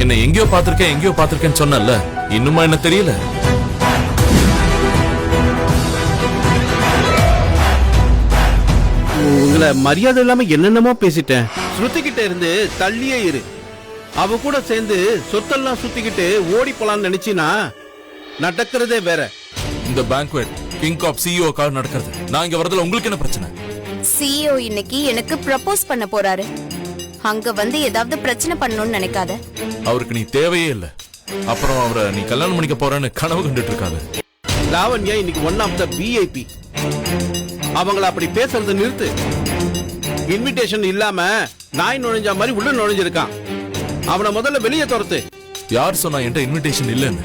என்ன எங்கேயோ பாத்திருக்கேன்னு சொன்னல, இன்னுமா என்ன தெரியல? உங்களை மரியாதை இல்லாம என்னென்னமோ பேசிட்டேன். ஸ்ருதி கிட்ட இருந்து தள்ளியே இரு. அவ கூட சேர்ந்து சொத்தெல்லாம் சுத்திக்கிட்டு ஓடி போலான்னு நினைச்சினா நடக்கிறதே வேற. இந்த banquet king of CEO car நடக்கிறது. நான் இங்க வரதுல உங்களுக்கு என்ன பிரச்சனை? சிஇஓ இன்னைக்கு எனக்கு ப்ரப்போஸ் பண்ண போறாரு. அங்க வந்து ஏதாவது பிரச்சனை பண்ணணும்னு நினைக்காத. அவருக்கு நீ தேவையே இல்ல. அப்புறம் அவரை நீ கல்யாணம் பண்ணிக்க போறேன்னு கனவு கண்டுட்டு இருக்காது. லாவண்யா இன்னைக்கு ஒன் ஆஃப் த விஐபி. அவங்கள அப்படி பேசுறத நிறுத்து. இன்விடேஷன் இல்லாம நாய் நுழைஞ்ச மாதிரி உள்ள நுழைஞ்சிருக்கான். அவனை முதல்ல வெளியே துரத்து. யார் சொன்னா என்கிட்ட இன்விடேஷன் இல்லன்னு?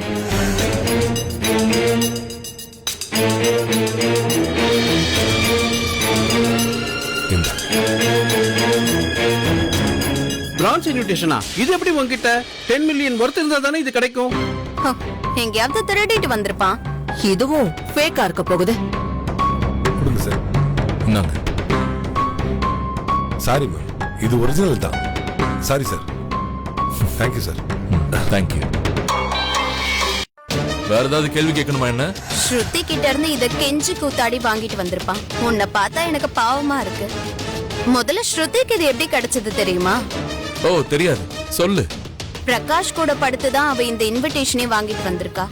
பிரான்ஸ் இன்விடேஷனா? இது எப்படி உன்கிட்ட? 10 மில்லியன் ஒர்த் இருந்தா தானே இது கிடைக்கும். எங்கயாவது திருடிட்டு வந்திருப்பான். இதுவும் ஃபேக்கா இருக்க போகுது. கொடுங்க சார். என்னங்க? சாரி மேம், இது ஒரிஜினல் தான். Sorry sir. Thank you sir. Thank you. வேற ஏதாவது கேள்வி கேட்கணுமா? என்ன ஸ்ருதி கிட்ட இருந்து இத கெஞ்சி கூத்தாடி வாங்கிட்டு வந்திருப்பான். உன்னை பார்த்தா எனக்கு பாவமா இருக்கு. முதல்ல ஸ்ருதிக்கு இது எப்படி கிடைச்சது தெரியுமா? ஓ, தெரியாது, சொல்லு. பிரகாஷ் கூட படுத்துதான் அவ இந்த இன்விடேஷனே வாங்கிட்டு வந்திருக்கா.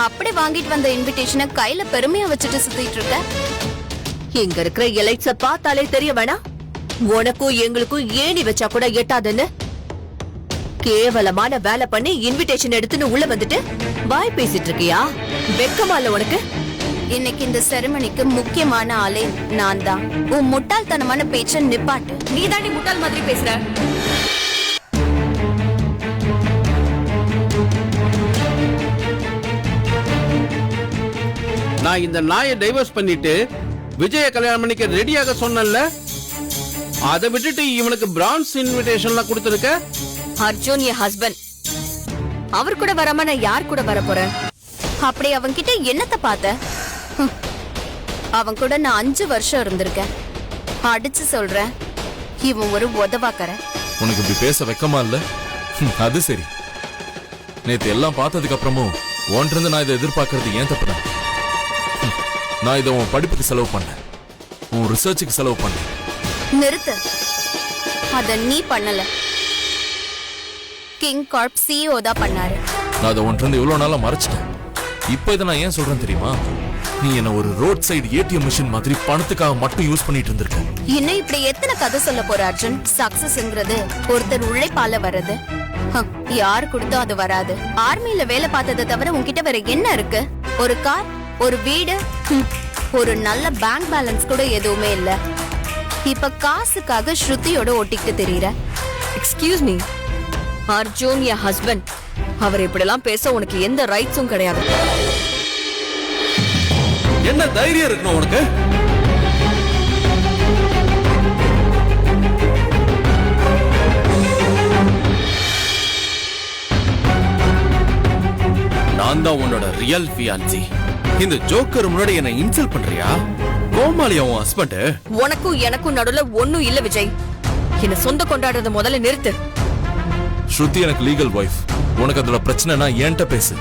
அப்படி வாங்கிட்டு வந்த இன்விடேஷனை கையில பெருமையா வச்சுட்டு சுத்திட்டு இருக்க. இங்க இருக்கிற எலைட்ஸ பார்த்தாலே தெரிய வேணாம், உனக்கும் எங்களுக்கும் ஏணி வச்சா கூட எட்டாதுன்னு. கேவலமான வேலை பண்ணி இன்விடேஷன் எடுத்துன்னு உள்ள வந்துட்டு வாய் பேசிட்டு இருக்கியா? வெக்கமா இல்ல உனக்கு? இன்னைக்கு இந்த செரமனிக்கு முக்கியமான ஆளே நான் தான். உன் முட்டாள்தனமான பேச்ச நிப்பாட்டு. நீ தாண்டி முட்டாள் மாதிரி பேசுற. நான் இந்த நாயை டைவர்ஸ் பண்ணிட்டு விஜய கல்யாணம் பண்ணிக்க ரெடியாக சொன்னல, அதை விட்டுட்டு இவனுக்கு பிரான்ஸ் இன்விடேஷன்லாம் கொடுத்திருக்க. அர்ஜுன் என் ஹஸ்பண்ட். அவர் கூட வராம நான் யார் கூட வர போறேன்? அப்படி அவன்கிட்ட என்னத்த பார்த்த? அவன் கூட நான் 5 வருஷம் இருந்திருக்கேன். அடிச்சு சொல்றேன், இவன் ஒரு உதவாக்கற. உனக்கு இப்படி பேச வெக்கமா இல்ல? அது சரி. நேத்து எல்லாம் பார்த்ததுக்கு அப்புறமும் ஒன்றிருந்து நான் இதை எதிர்பார்க்கறது ஏன் தப்புதான்? நான் இதை உன் படிப்புக்கு செலவு பண்ணேன், உன் ரிசர்ச்சுக்கு செலவு பண்ணேன். நிறுத்து. அத நீ பண்ணல. கிங் கார்ப் சிஇஓ தான் பண்ணாரு. நான் அதை ஒன்றிருந்து இவ்வளவு நாளா மறைச்சிட்டேன். இப்ப இதை நான் ஏன் சொல்றேன் தெரியுமா? நீ என்ன ஒரு ரோட் சைடு ஏடிஎம் மிஷின் மாதிரி பணத்துக்காக மட்டும் யூஸ் பண்ணிட்டு இருந்திருக்க. இன்னும் இப்படி எத்தனை கதை சொல்ல போற அர்ஜுன்? சக்சஸ்ங்கிறது ஒருத்தர் உழைப்பால வர்றது. யார் கொடுத்தோ அது வராது. ஆர்மியில வேலை பார்த்ததை தவிர உன்கிட்ட வேற என்ன இருக்கு? ஒரு கார், ஒரு வீடு, ஒரு நல்ல பேங்க் பேலன்ஸ் கூட எதுவுமே இல்ல. இப்ப காசுக்காக ஸ்ருதியோட ஒட்டிக்கிட்டு தெரியற. எக்ஸ்கியூஸ் மீ, அர்ஜுன் என் ஹஸ்பண்ட். அவர் இப்படிலாம் பேச உனக்கு எந்த ரைட்ஸும் கிடையாது. என்ன தைரியம் இருக்கணும் உனக்கு? நான் தான் உன்னோட ரியல் ஃபியான்சி. இந்த ஜோக்கர் முன்னாடி என்ன இன்சல்ட் பண்றியா? கோமாளியா உன் ஹஸ்பண்ட்? உனக்கும் எனக்கும் நடுவுல ஒண்ணும் இல்ல விஜய். என்ன சொந்த கொண்டாடுறத முதல்ல நிறுத்து. ஸ்ருதி எனக்கு லீகல் வைஃப். உனக்கு அதுல பிரச்சனைனா என்கிட்ட பேசு,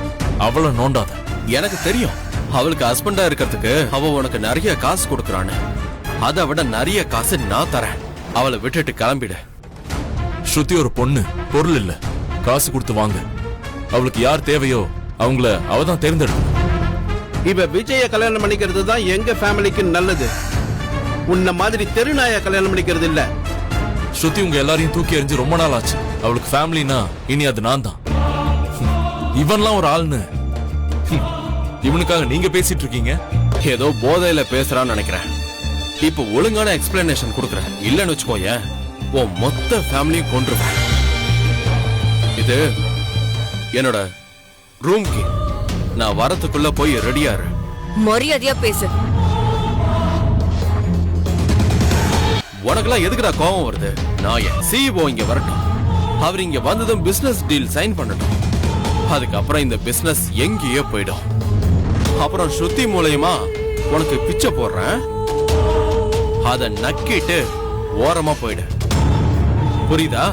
அவளை நோண்டாத. எனக்கு தெரியும் அவளுக்கு ஹஸ்பண்டா இருக்கிறதுக்கு அவ உனக்கு நிறைய காசு கொடுக்கறான்னு. அதை விட நிறைய காசு நான் தரேன். அவளை விட்டுட்டு கிளம்பிடு. ஸ்ருதி ஒரு பொண்ணு, பொருள் இல்ல. காசு கொடுத்து வாங்க. அவளுக்கு யார் தேவையோ அவங்கள அவதான் தேர்ந்தெடுக்கணும். இப்ப விஜய கல்யாணம் பண்ணிக்கிறது தான் எங்க ஃபேமிலிக்கு நல்லது. உன்ன மாதிரி தெருநாய கல்யாணம் பண்ணிக்கிறது இல்ல. ஸ்ருதி உங்க எல்லாரையும் தூக்கி எறிஞ்சு ரொம்ப நாள் ஆச்சு. அவளுக்கு ஃபேமிலினா இனி அது நான் தான். இவன்லாம் ஒரு ஆள்னு இவனுக்காக நீங்க பேசிட்டு இருக்கீங்க. ஏதோ போதையில பேசுறான்னு நினைக்கிறேன். இப்ப ஒழுங்கான எக்ஸ்பிளனேஷன் கொடுக்கறேன். இல்லன்னு வச்சுக்கோய, உன் மொத்த ஃபேமிலியும் கொன்றுவேன். இது என்னோட ரூம் கீ. நான் வரத்துக்குள்ள போய் ரெடியா இரு. மரியாதையா பேசு. உனக்கெல்லாம் எதுக்குடா கோவம் வருது? நான் என் சிஇஓ இங்க வரட்டும். அவர் இங்க வந்ததும் பிசினஸ் டீல் சைன் பண்ணட்டும். அதுக்கப்புறம் இந்த பிசினஸ் எங்கேயோ போயிடும். அப்புறம் ஸ்ருதி மூலமா உனக்கு பிச்சை போடுறேன். அத நக்கிட்டு ஓரமா போயிடு. புரியுதா?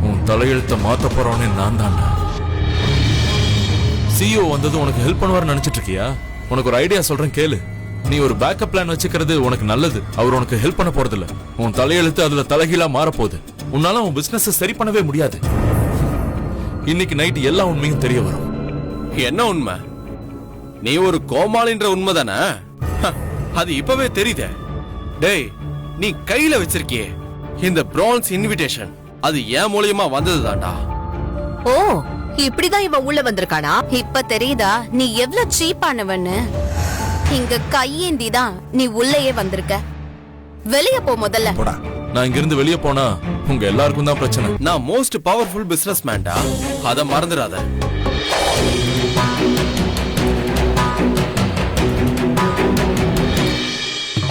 உன் தலையெழுத்த மாத்த போறவனே நான் தான்டா. சிஇஓ வந்தது உனக்கு ஹெல்ப் பண்ணுவார்னு நினைச்சிட்டு இருக்கியா? உனக்கு ஒரு ஐடியா சொல்றேன் கேளு. நீ ஒரு பேக்கப் பிளான் வச்சுக்கிறது உனக்கு நல்லது. அவர் உனக்கு ஹெல்ப் பண்ண போறது இல்ல. உன் தலையெழுத்து அதுல தலைகீழா மாறப்போகுது. உன்னால உன் பிசினஸ் சரி பண்ணவே முடியாது. இன்னைக்கு நைட் எல்லா உண்மையும் தெரிய வரும். என்ன உண்மை? நீ ஒரு கோமாளின்ற உண்மை தானே? அது இப்பவே தெரியுதே. டேய், நீ கையில வச்சிருக்கியே இந்த பிரான்ஸ் இன்விடேஷன், அது ஏன் மூலியமா வந்தது தான்டா. ஓ, இப்படிதான் இவன் உள்ள வந்திருக்கானா? இப்ப தெரியுதா நீ எவ்வளவு சீப்பானவன்னு? இங்க கையேந்தி தான் நீ உள்ளேயே வந்திருக்க. வெளிய போ முதல்ல. நான் இங்கிருந்து வெளியே போனா உங்க எல்லாருக்கும் தான் பிரச்சனை. நான் மோஸ்ட் பவர்ஃபுல் பிசினஸ் மேன்டா, அத மறந்துடாத.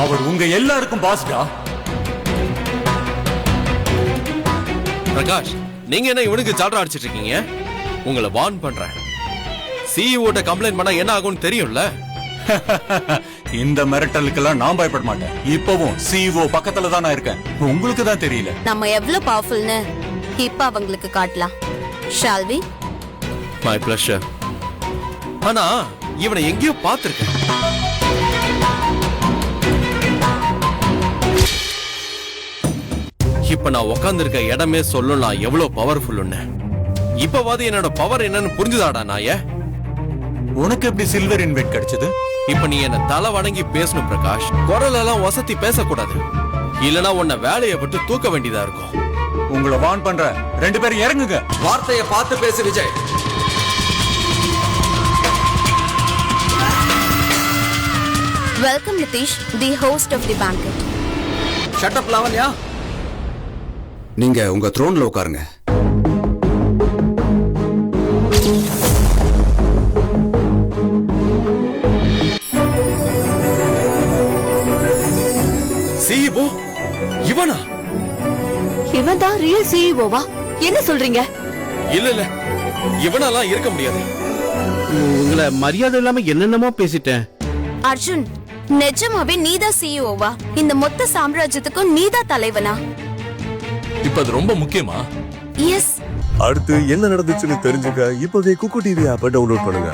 அவர் உங்க எல்லாருக்கும் பாஸ்டா. பிரகாஷ், நீங்க என்ன இவனுக்கு சால்ரா அடிச்சிட்டு இருக்கீங்க? உங்களை வார்ன் பண்றேன். சிஇஓட்ட கம்ப்ளைண்ட் பண்ணா என்ன ஆகும்னு தெரியும்ல. இந்த மிரட்டலுக்கெல்லாம் நான் பயப்பட மாட்டேன். இப்பவும் சிஇஓ பக்கத்துல தான் நான் இருக்கேன். உங்களுக்கு தான் தெரியல. நம்ம எவ்வளவு பவர்ஃபுல்னு இப்ப அவங்களுக்கு காட்டலாம். Shall we? My pleasure. ஆனா இவனை எங்கேயோ பார்த்திருக்கேன். இப்ப நான் உட்கார்ந்திருக்க இடமே சொல்லலாம் எவ்வளவு பவர்ஃபுல்லுன்னு. இப்பவாது என்னோட பவர் என்னன்னு புரிஞ்சுதாடா நாய? உனக்கு எப்படி சில்வர் இன்வைட் கிடைச்சது? இப்ப நீ என்ன தலை வணங்கி பேசணும் பிரகாஷ். குரல் எல்லாம் வசதி பேசக்கூடாது, இல்லனா உன்னை வேலையை விட்டு தூக்க வேண்டியதா இருக்கும். உங்களை வார்ன் பண்றேன், 2 பேரும் இறங்குங்க. வார்த்தையை பார்த்து பேசு Vijay. Welcome Nitish, the host of the banquet. Shut up Lavanya. நீங்க உங்க த்ரோன்ல உட்காருங்க. சிஇஓ இவனா? இவன் தான் ரியல் சிஇஓவா? என்ன சொல்றீங்க? இல்ல இல்ல, இவனெல்லாம் இருக்க முடியாது. உங்களை மரியாதை இல்லாம என்னென்னமோ பேசிட்டேன். அர்ஜுன், நிஜமாவே நீதான் சிஇஓவா? இந்த மொத்த சாம்ராஜ்யத்துக்கும் நீதான் தலைவனா? இப்ப அது ரொம்ப முக்கியமா? எஸ். அடுத்து என்ன நடந்துச்சுன்னு தெரிஞ்சுக்க இப்போதே குக்கு டிவி ஆப்பை டவுன்லோட் பண்ணுங்க.